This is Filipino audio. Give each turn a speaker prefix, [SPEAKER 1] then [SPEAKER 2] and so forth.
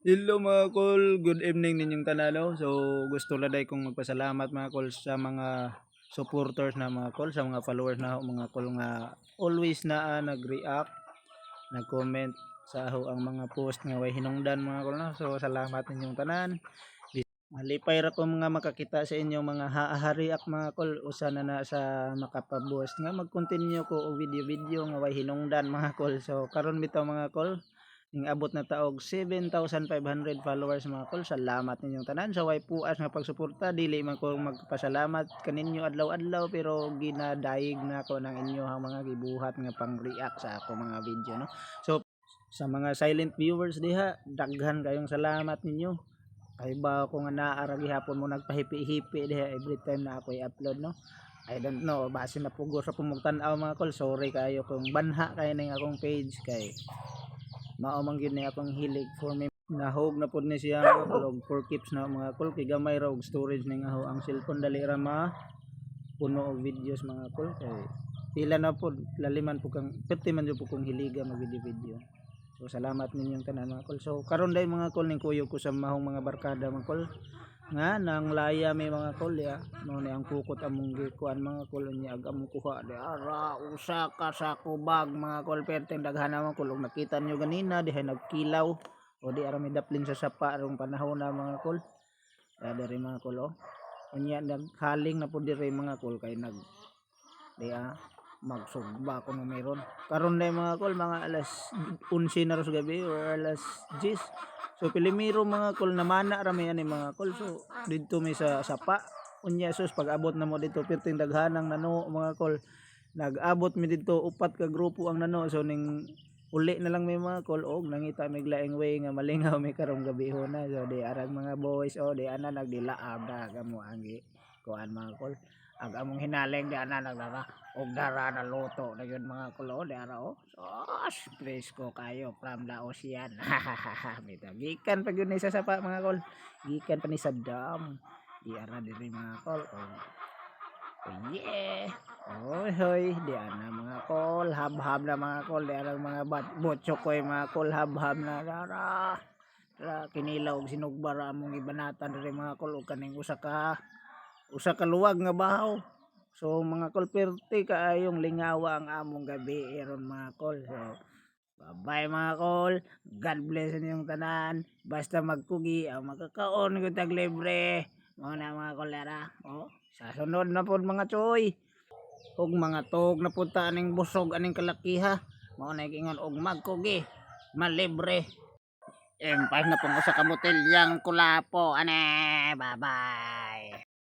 [SPEAKER 1] Hello mga kol, good evening ninyong tanalo. So gusto laday kong magpasalamat mga kol sa mga supporters na mga kol, sa mga followers na mga kol nga always na nag-react, nag-comment sa ako ang mga post nga way hinungdan mga kol na. So salamat ninyong tanan. Malipay ra ko mga makakita sa inyong mga haahariak mga kol, usa na na sa makapabuos nga mag-continue ko og video-video nga way hinungdan mga kol. So karon bitaw mga kol, ning abot na taog 7,500 followers mga kol. Salamat ninyong tanan sa way puas nga pagsuporta. Dili man ko magpasalamat kaninyo adlaw-adlaw pero ginadayeg na ko ng inyong mga gibuhat nga pang-react sa ako mga video no. So sa mga silent viewers diha, daghan kayong salamat ninyo. Kay ba ako nga naara gihapon mo nagpahipi-hipi diha every time na ako i-upload no. I don't know, base na pugos sa pumugtan-aw mga kol. Sorry kayo kung banha kay ning akong page kay mao man gyud ni akong hilig for me. Nahog na pud ni siya mga kol, for keeps na mga kol kay gamay ra og storage ning aho ang cellphone, dali ra ma puno og videos mga kol. Kay pila na pud laliman pud kang perti man jud pud kong hiliga mag video. So salamat ninyong tanan mga kol. So karon day mga kol ning kuyo ko sa mahong mga barkada mga kol nga nang laya may mga kol ya mo ni ang kukot among gikuan mga kol niya ag among kuha di ara usa ka sa kubag mga kol perteng daghan naman kol ug nakita nyo ganina dihay nagkilaw o di ara may daplin sa sapa rong panahon na mga kol diri mga kol oh unya naghaling na pud diri mga kol kay nag di magsugba ko no meron karon day mga kol mga alas 11 na ros gabi or alas 10. So pilimiro mga kol namana ra may ani mga kol. So didto may sa sapa unya sus pag abot na mo dito perting daghanang nano mga kol. Nag-abot mi dito upat ka grupo ang nano so ning uli na lang may mga kol og nangita may laing way nga malingaw may karong gabi na so di arang mga boys o di ana nagdilaab na kamo anggi kuan mga kol ag among hinaling di ana naglara og dara na luto na yun mga kulo di ara oh sos presko kayo from the ocean bitaw gikan pag yun sa sapa mga kol gikan pa ni sa dam di ara diri mga kol oh yeah oy hoy di ana mga kol habhab na mga kol di ara mga botso koy mga kol habhab na dara kinilaw og sinugbara among ibanatan diri mga kol ug kaning usa ka luwag nga bahaw. So mga kol perti kaayong lingawa ang among gabi iron mga kol. So bye mga kol. God bless inyong tanan. Basta magkugi ang makakaon ko tag libre. Mao na mga kol dara. Oh, sa sunod na pod mga choy. Og mga tog na punta aning busog aning kalakiha. Mao na gingon og magkugi. Malibre. Pas na pong usa ka botilyang kulapo ane. Bye bye.